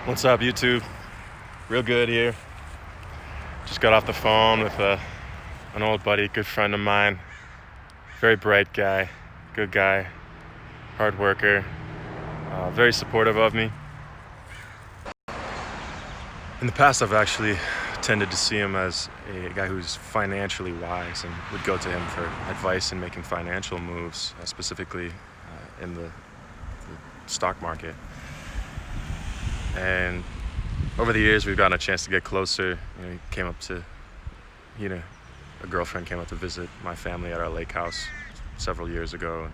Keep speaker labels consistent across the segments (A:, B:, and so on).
A: What's up, YouTube? Real good here. Just got off the phone with an old buddy, good friend of mine. Very bright guy, good guy, hard worker, very supportive of me. In the past, I've actually tended to see him as a guy who's financially wise and would go to him for advice in making financial moves, specifically in the stock market. And over the years, we've gotten a chance to get closer. A girlfriend came up to visit my family at our lake house several years ago.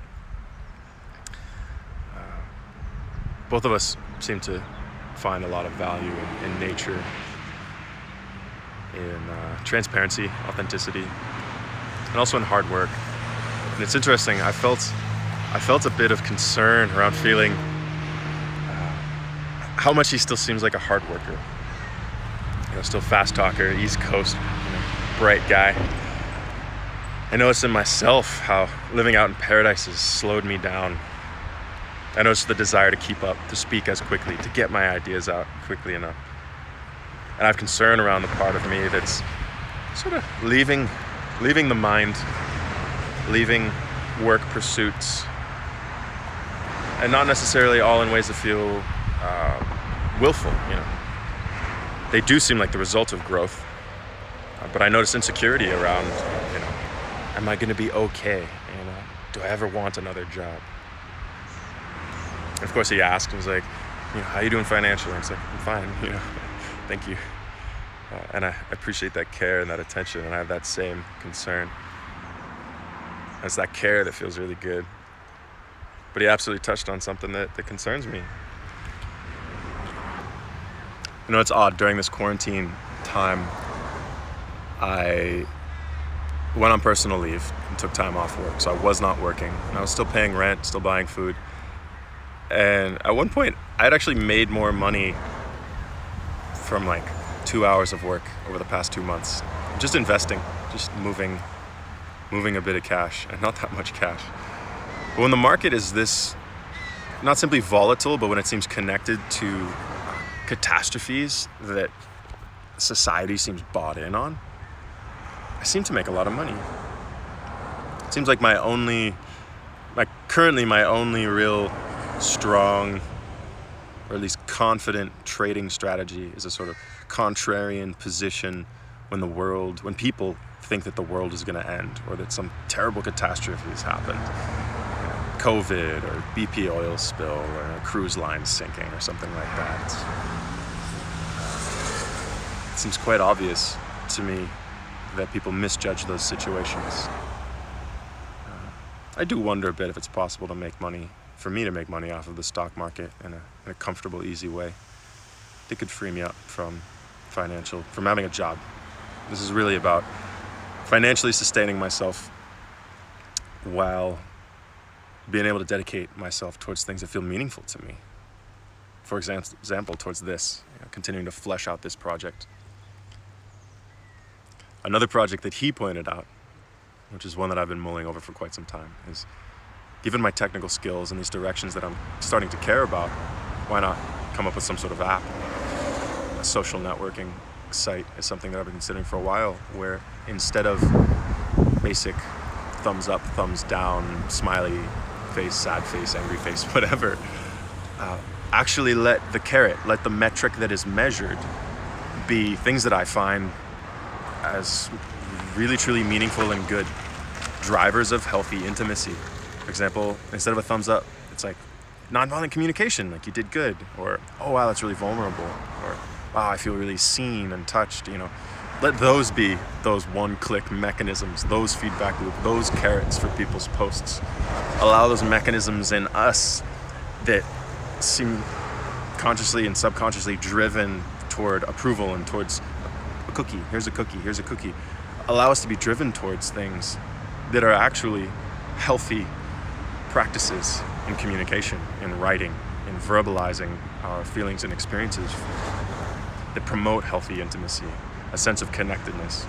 A: Both of us seem to find a lot of value in nature, in transparency, authenticity, and also in hard work. And it's interesting, I felt a bit of concern around feeling how much he still seems like a hard worker. Still fast talker, East Coast, bright guy. I noticed in myself how living out in paradise has slowed me down. I noticed the desire to keep up, to speak as quickly, to get my ideas out quickly enough. And I have concern around the part of me that's sort of leaving the mind, leaving work pursuits, and not necessarily all in ways that feel willful. They do seem like the result of growth, but I notice insecurity around, am I going to be okay? Do I ever want another job? And of course, he asked, and was like, how are you doing financially? And I was like, I'm fine, thank you. And I appreciate that care and that attention, and I have that same concern. It's that care that feels really good. But he absolutely touched on something that concerns me. It's odd. During this quarantine time, I went on personal leave and took time off work. So I was not working. And I was still paying rent, still buying food. And at one point, I had actually made more money from 2 hours of work over the past 2 months. Just investing, just moving a bit of cash, and not that much cash. But when the market is this, not simply volatile, but when it seems connected to catastrophes that society seems bought in on, I seem to make a lot of money. It seems like currently my only real strong, or at least confident trading strategy is a sort of contrarian position when people think that the world is going to end, or that some terrible catastrophe has happened. COVID, or BP oil spill, or a cruise line sinking, or something like that. It seems quite obvious to me that people misjudge those situations. I do wonder a bit if it's possible for me to make money off of the stock market in a comfortable, easy way. It could free me up from having a job. This is really about financially sustaining myself while being able to dedicate myself towards things that feel meaningful to me. For example, towards this, continuing to flesh out this project. Another project that he pointed out, which is one that I've been mulling over for quite some time, is given my technical skills and these directions that I'm starting to care about, why not come up with some sort of app? A social networking site is something that I've been considering for a while, where instead of basic thumbs up, thumbs down, smiley face, sad face, angry face, whatever, actually let the metric that is measured be things that I find as really, truly meaningful and good drivers of healthy intimacy. For example, instead of a thumbs up, it's like nonviolent communication, like you did good, or oh wow, that's really vulnerable, or wow, I feel really seen and touched. Let those be those one-click mechanisms, those feedback loop, those carrots for people's posts. Allow those mechanisms in us that seem consciously and subconsciously driven toward approval and towards a cookie. Here's a cookie. Here's a cookie. Allow us to be driven towards things that are actually healthy practices in communication, in writing, in verbalizing our feelings and experiences that promote healthy intimacy, a sense of connectedness,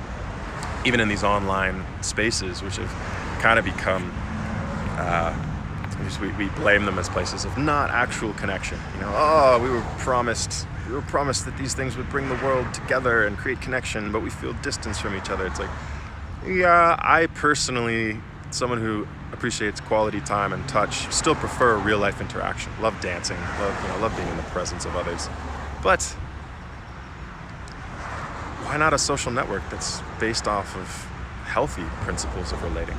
A: even in these online spaces, which have kind of become We blame them as places of not actual connection. Oh, we were promised that these things would bring the world together and create connection, but we feel distance from each other. It's like, yeah, I personally, someone who appreciates quality time and touch, still prefer real life interaction. Love dancing, love being in the presence of others. But why not a social network that's based off of healthy principles of relating?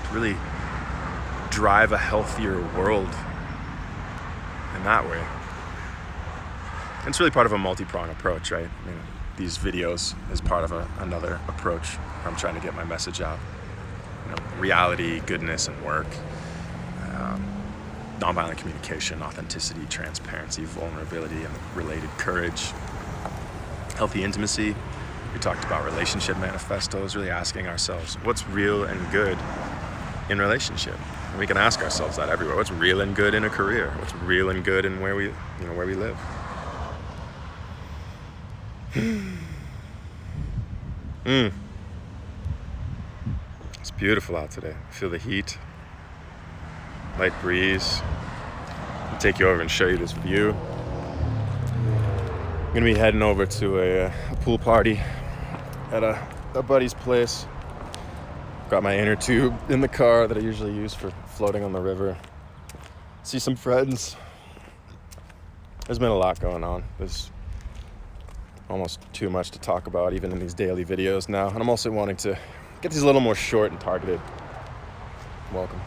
A: To really drive a healthier world in that way. And it's really part of a multi-pronged approach, right? These videos is part of another approach where I'm trying to get my message out. Reality, goodness, and work. Nonviolent communication, authenticity, transparency, vulnerability, and related courage. Healthy intimacy. We talked about relationship manifestos, really asking ourselves what's real and good in relationship. And we can ask ourselves that everywhere. What's real and good in a career? What's real and good in where we live? It's beautiful out today. I feel the heat, light breeze. I'll take you over and show you this view. I'm gonna be heading over to a pool party at a buddy's place. Got my inner tube in the car that I usually use for floating on the river. See some friends. There's been a lot going on. There's almost too much to talk about even in these daily videos now. And I'm also wanting to get these a little more short and targeted. Welcome.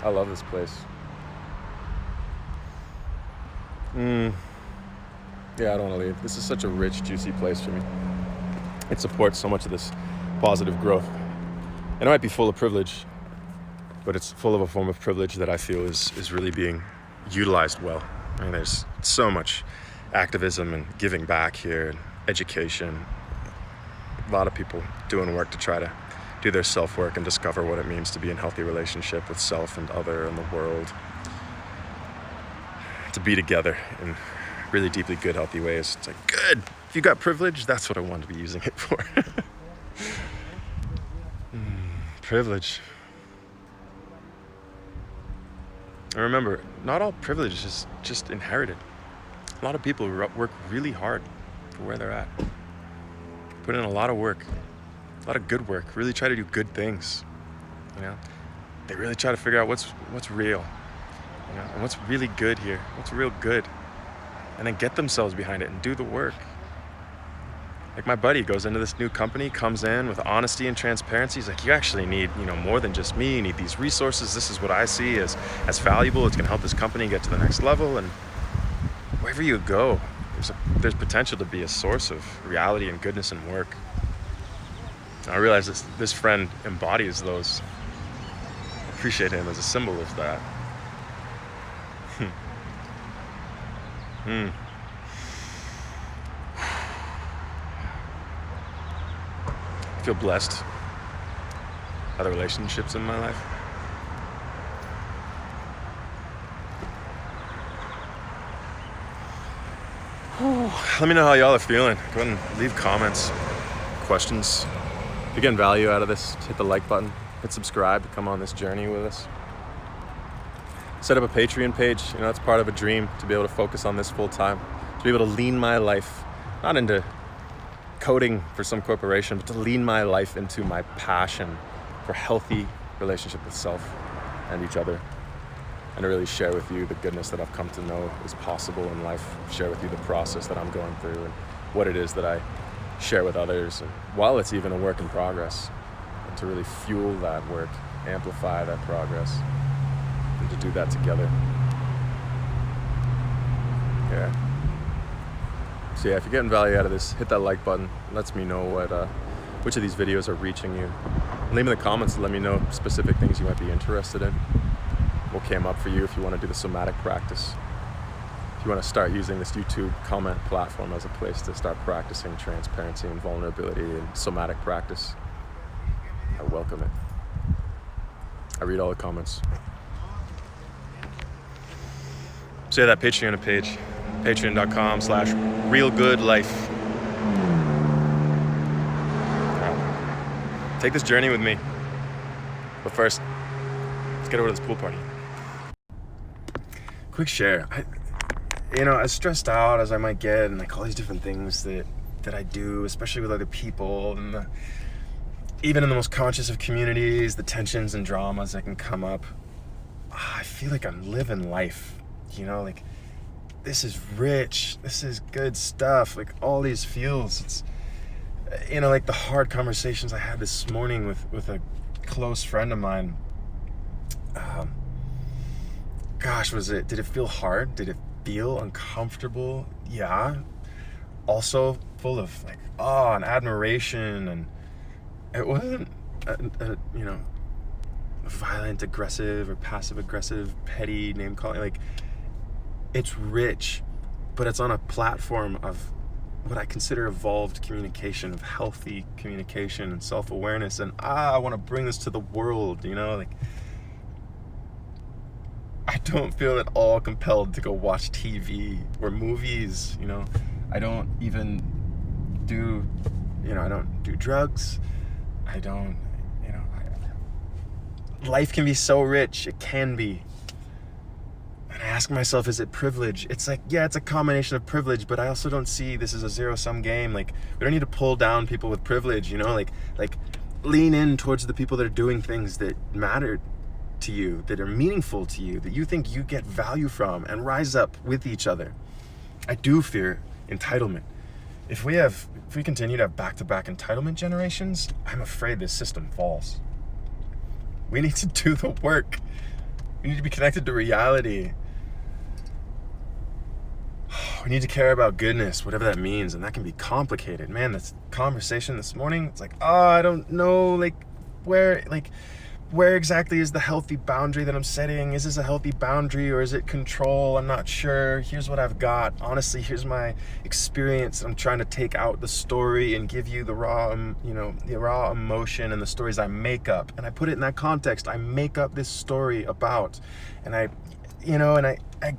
A: I love this place. Yeah, I don't want to leave. This is such a rich, juicy place for me. It supports so much of this positive growth. And it might be full of privilege, but it's full of a form of privilege that I feel is really being utilized well. There's so much activism and giving back here, and education. A lot of people doing work to try to do their self-work and discover what it means to be in healthy relationship with self and other and the world. To be together in really deeply good, healthy ways. It's like, good. If you got privilege, that's what I want to be using it for. Privilege. And remember, not all privilege is just inherited. A lot of people work really hard for where they're at. Put in a lot of work, a lot of good work, really try to do good things. They really try to figure out what's real, and what's really good here, what's real good, and then get themselves behind it and do the work. Like my buddy goes into this new company, comes in with honesty and transparency. He's like, you actually need, more than just me. You need these resources. This is what I see as valuable. It's going to help this company get to the next level. And wherever you go, there's potential to be a source of reality and goodness and work. And I realize this friend embodies those. I appreciate him as a symbol of that. I feel blessed by the relationships in my life. Let me know how y'all are feeling. Go ahead and leave comments, questions. If you're getting value out of this, hit the like button, hit subscribe, come on this journey with us. Set up a Patreon page. It's part of a dream to be able to focus on this full time, to be able to lean my life, not into coding for some corporation, but to lean my life into my passion for healthy relationship with self and each other, and to really share with you the goodness that I've come to know is possible in life, share with you the process that I'm going through and what it is that I share with others, and while it's even a work in progress, and to really fuel that work, amplify that progress, and to do that together. Yeah. So yeah, if you're getting value out of this, hit that like button. It lets me know which of these videos are reaching you. Leave in the comments to let me know specific things you might be interested in. What came up for you if you want to do the somatic practice. If you want to start using this YouTube comment platform as a place to start practicing transparency and vulnerability and somatic practice, I welcome it. I read all the comments. So yeah, that Patreon page, patreon.com/realgoodlife. Take this journey with me. But first, let's get over to this pool party. Quick share. As stressed out as I might get, and like all these different things that I do, especially with other people, and even in the most conscious of communities, the tensions and dramas that can come up, I feel like I'm living life. Like this is rich. This is good stuff. Like all these feels. It's like the hard conversations I had this morning with a close friend of mine. Did it feel hard? Did it feel uncomfortable? Yeah. Also full of like awe and admiration, and it wasn't violent, aggressive, or passive aggressive, petty name calling. Like, it's rich, but it's on a platform of what I consider evolved communication, of healthy communication and self-awareness. And I want to bring this to the world. Like, I don't feel at all compelled to go watch TV or movies. I don't even do, I don't do drugs. I don't, life can be so rich. It can be. And I ask myself, is it privilege? It's like, yeah, it's a combination of privilege, but I also don't see this as a zero-sum game. Like, we don't need to pull down people with privilege, like lean in towards the people that are doing things that matter to you, that are meaningful to you, that you think you get value from, and rise up with each other. I do fear entitlement. If we continue to have back-to-back entitlement generations, I'm afraid this system falls. We need to do the work. We need to be connected to reality. We need to care about goodness, whatever that means, and that can be complicated. Man, this conversation this morning, it's like, I don't know, where exactly is the healthy boundary that I'm setting? Is this a healthy boundary, or is it control? I'm not sure. Here's what I've got. Honestly, here's my experience. I'm trying to take out the story and give you the raw emotion and the stories I make up. And I put it in that context. I make up this story about, and I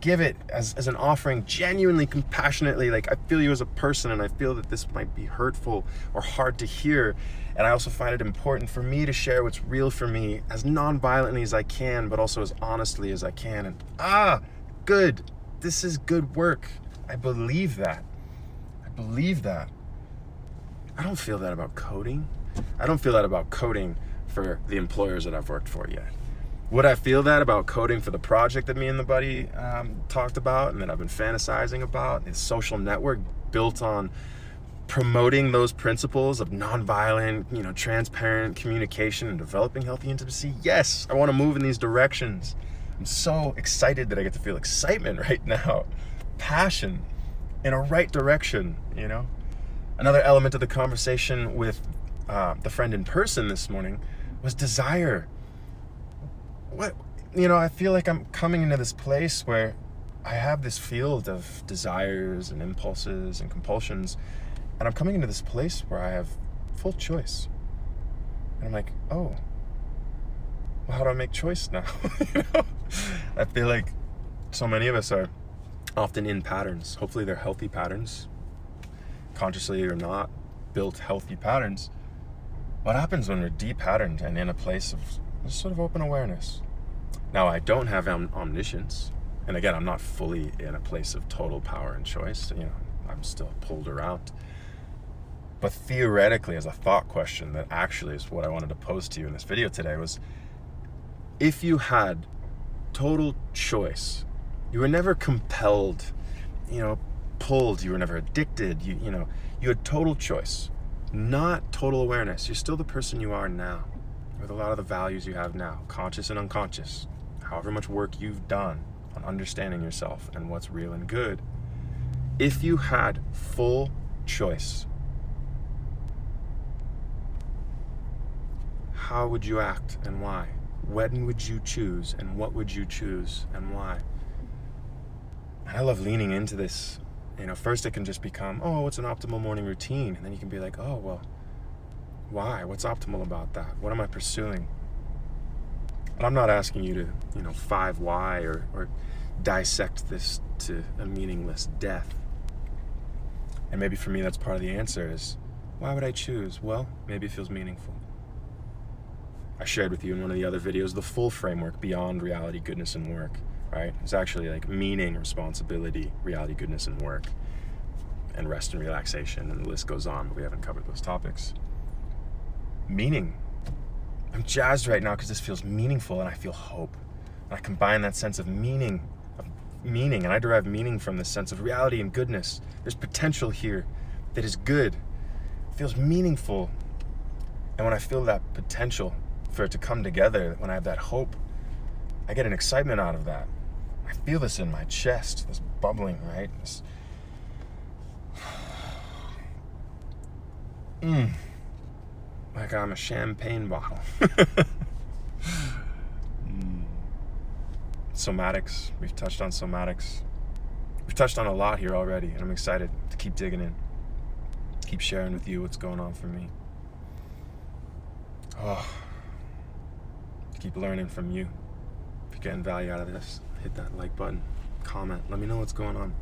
A: give it as an offering, genuinely, compassionately. Like, I feel you as a person, and I feel that this might be hurtful or hard to hear. And I also find it important for me to share what's real for me as non-violently as I can, but also as honestly as I can. And good. This is good work. I believe that. I don't feel that about coding. I don't feel that about coding for the employers that I've worked for yet. Would I feel that about coding for the project that me and the buddy talked about, and that I've been fantasizing about? This social network built on promoting those principles of nonviolent, transparent communication and developing healthy intimacy. Yes, I want to move in these directions. I'm so excited that I get to feel excitement right now. Passion in a right direction, Another element of the conversation with the friend in person this morning was desire. I feel like I'm coming into this place where I have this field of desires and impulses and compulsions, and I'm coming into this place where I have full choice. And I'm like, well, how do I make choice now? I feel like so many of us are often in patterns. Hopefully they're healthy patterns, consciously or not, built healthy patterns. What happens when we're de-patterned and in a place of just sort of open awareness? Now, I don't have omniscience. And again, I'm not fully in a place of total power and choice. I'm still pulled around. But theoretically, as a thought question that actually is what I wanted to pose to you in this video today, was if you had total choice, you were never compelled, pulled, you were never addicted, you had total choice, not total awareness. You're still the person you are now, with a lot of the values you have now, conscious and unconscious, however much work you've done on understanding yourself and what's real and good. If you had full choice, how would you act and why? When would you choose, and what would you choose and why? And I love leaning into this. First it can just become, what's an optimal morning routine? And then you can be like, why? What's optimal about that? What am I pursuing? And I'm not asking you to, 5 why or dissect this to a meaningless death. And maybe for me that's part of the answer is, why would I choose? Well, maybe it feels meaningful. I shared with you in one of the other videos, the full framework beyond reality, goodness, and work, right? It's actually like meaning, responsibility, reality, goodness, and work, and rest and relaxation, and the list goes on, but we haven't covered those topics. Meaning. I'm jazzed right now because this feels meaningful and I feel hope. And I combine that sense of meaning, and I derive meaning from this sense of reality and goodness. There's potential here that is good. It feels meaningful. And when I feel that potential for it to come together, when I have that hope, I get an excitement out of that. I feel this in my chest, this bubbling, right? This... Like I'm a champagne bottle. Somatics, we've touched on somatics. We've touched on a lot here already, and I'm excited to keep digging in, keep sharing with you what's going on for me. Keep learning from you. If you're getting value out of this, hit that like button, comment, let me know what's going on.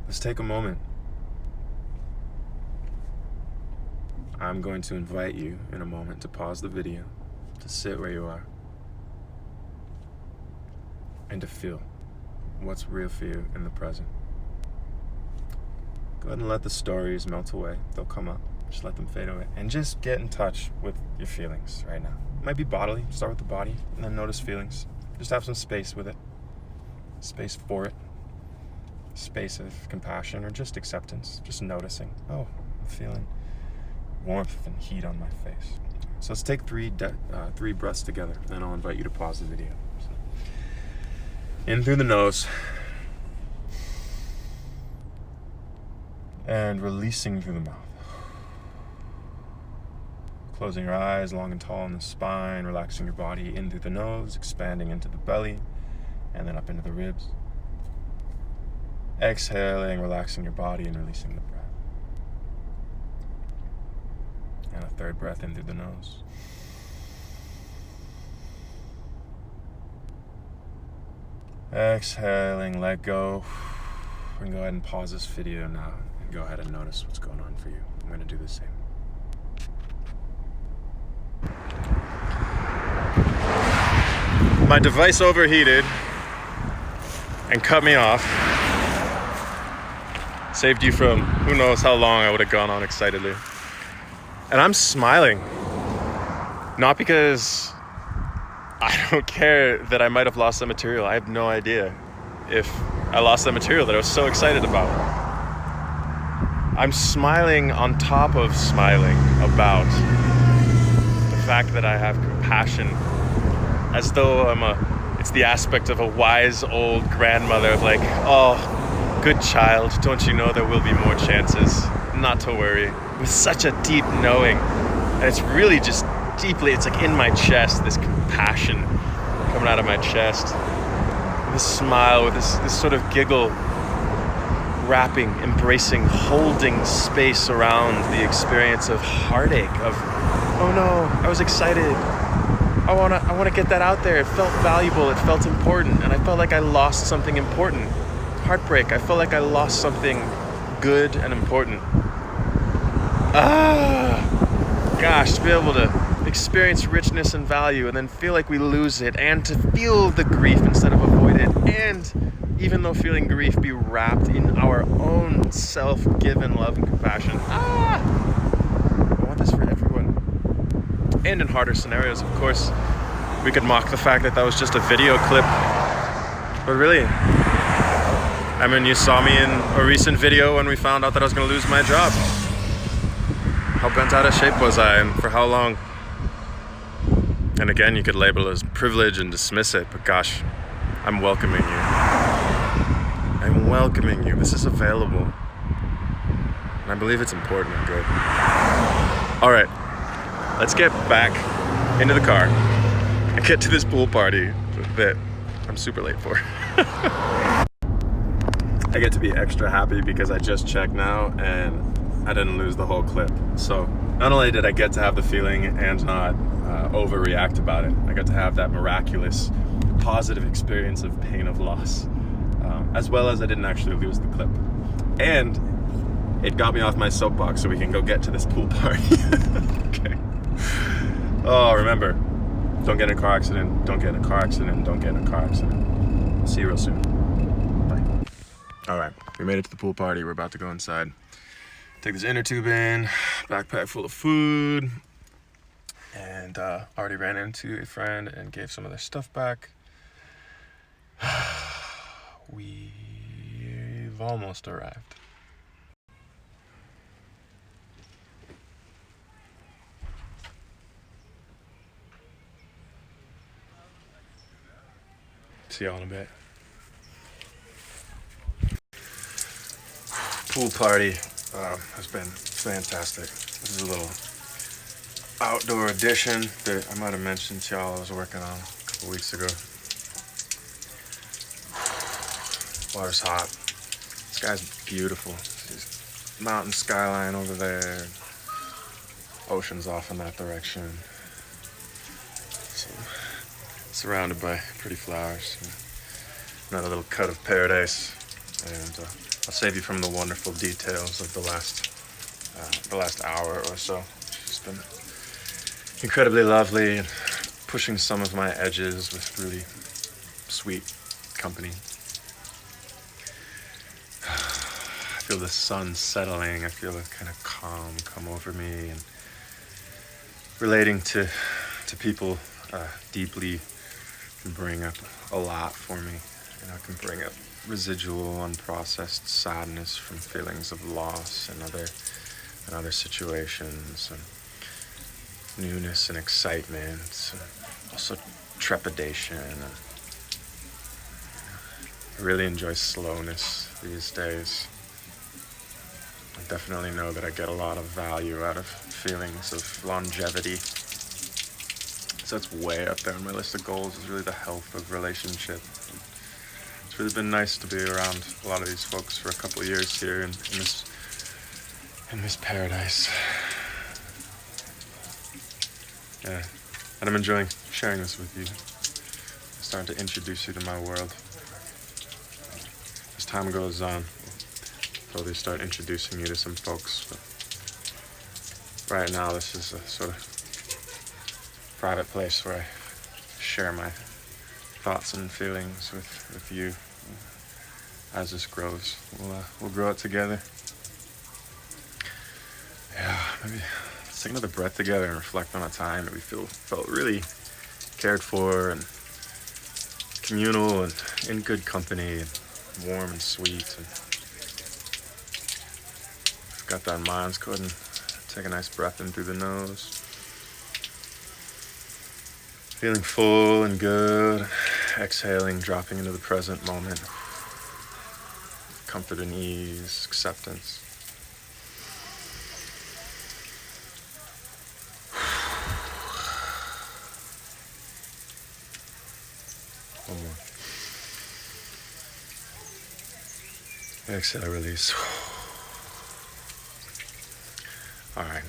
A: Let's take a moment. I'm going to invite you in a moment to pause the video, to sit where you are, and to feel what's real for you in the present. Go ahead and let the stories melt away. They'll come up. Just let them fade away. And just get in touch with your feelings right now. It might be bodily. Start with the body and then notice feelings. Just have some space with it. Space for it. Space of compassion or just acceptance. Just noticing. Oh, I'm feeling warmth and heat on my face. So let's take three breaths together, and then I'll invite you to pause the video. So, in through the nose, and releasing through the mouth. Closing your eyes, long and tall in the spine, relaxing your body in through the nose, expanding into the belly, and then up into the ribs. Exhaling, relaxing your body and releasing the breath. And a third breath in through the nose. Exhaling, let go. And go ahead and pause this video now and go ahead and notice what's going on for you. I'm going to do the same. My device overheated and cut me off. Saved you from who knows how long I would have gone on excitedly. And I'm smiling. Not because I don't care that I might have lost that material. I have no idea if I lost that material that I was so excited about. I'm smiling on top of smiling about the fact that I have compassion, as though it's the aspect of a wise old grandmother of like, oh, good child, don't you know there will be more chances? Not to worry. With such a deep knowing, and it's really just deeply, it's like in my chest, this compassion coming out of my chest, this smile, with this sort of giggle, wrapping, embracing, holding space around the experience of heartache, of, oh no, I was excited, I wanna get that out there, it felt valuable, it felt important, and I felt like I lost something important. Heartbreak, I felt like I lost something good and important. Gosh, to be able to experience richness and value and then feel like we lose it, and to feel the grief instead of avoid it, and even though feeling grief, be wrapped in our own self-given love and compassion. I want this for everyone. And in harder scenarios, of course, we could mock the fact that that was just a video clip, but really, I mean, you saw me in a recent video when we found out that I was going to lose my job. How bent out of shape was I, and for how long? And again, you could label it as privilege and dismiss it, but gosh, I'm welcoming you. I'm welcoming you. This is available. And I believe it's important and good. All right, let's get back into the car and get to this pool party that I'm super late for. I get to be extra happy because I just checked now and I didn't lose the whole clip. So not only did I get to have the feeling and not overreact about it, I got to have that miraculous, positive experience of pain of loss, as well as I didn't actually lose the clip. And it got me off my soapbox so we can go get to this pool party. Okay. Oh, remember, don't get in a car accident, don't get in a car accident, don't get in a car accident. I'll see you real soon. Bye. All right, we made it to the pool party. We're about to go inside. Take this inner tube in, backpack full of food, and already ran into a friend and gave some of their stuff back. We've almost arrived. See y'all in a bit. Pool party has been fantastic. This is a little outdoor addition that I might have mentioned to y'all I was working on a couple weeks ago. Water's hot. This guy's beautiful. There's mountain skyline over there. Ocean's off in that direction. So, surrounded by pretty flowers. Another little cut of paradise. And I'll save you from the wonderful details of the last hour or so. It's been incredibly lovely and pushing some of my edges with really sweet company. I feel the sun settling. I feel a kind of calm come over me, and relating to people deeply can bring up a lot for me. You know, it can bring up residual unprocessed sadness from feelings of loss and other situations, and newness and excitement, and also trepidation. And I really enjoy slowness these days. I definitely know that I get a lot of value out of feelings of longevity. So that's way up there on my list of goals, is really the health of relationship. It's really been nice to be around a lot of these folks for a couple of years here in this paradise. Yeah, and I'm enjoying sharing this with you. I'm starting to introduce you to my world. As time goes on, I'll probably start introducing you to some folks. But right now, this is a sort of private place where I share my thoughts and feelings with you. As this grows, we'll grow it together. Yeah, maybe let's take another breath together and reflect on a time that we felt really cared for and communal and in good company and warm and sweet. And we've got that in mind. Let's go ahead and take a nice breath in through the nose. Feeling full and good. Exhaling, dropping into the present moment. Comfort and ease, acceptance. One more. Exhale, release. All right.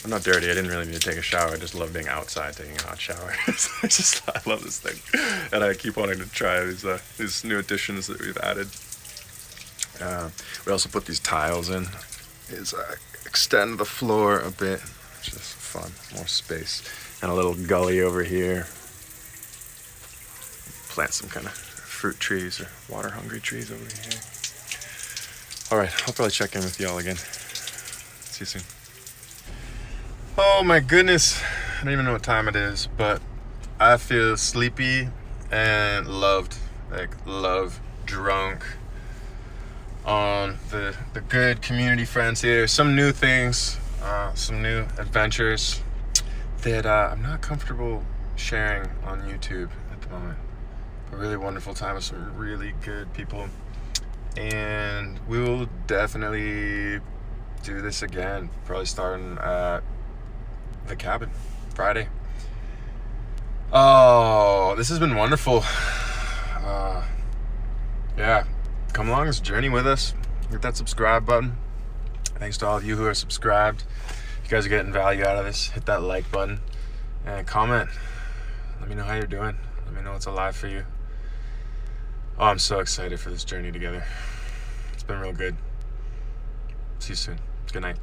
A: I'm not dirty. I didn't really need to take a shower. I just love being outside taking a hot shower. I love this thing. And I keep wanting to try these new additions that we've added. We also put these tiles in. Extend the floor a bit, which is fun. More space. And a little gully over here. Plant some kind of fruit trees or water-hungry trees over here. All right, I'll probably check in with y'all again. See you soon. Oh my goodness. I don't even know what time it is, but I feel sleepy and loved. Like, love drunk on the good community friends here. Some new things, some new adventures that I'm not comfortable sharing on YouTube at the moment. A really wonderful time with some really good people. And we will definitely do this again, probably starting at the cabin Friday. Oh, this has been wonderful. Yeah, come along this journey with us. Hit that subscribe button. Thanks to all of you who are subscribed. If you guys are getting value out of this, hit that like button and comment. Let me know how you're doing. Let me know what's alive for you. Oh, I'm so excited for this journey together. It's been real good. See see you soon. Good night.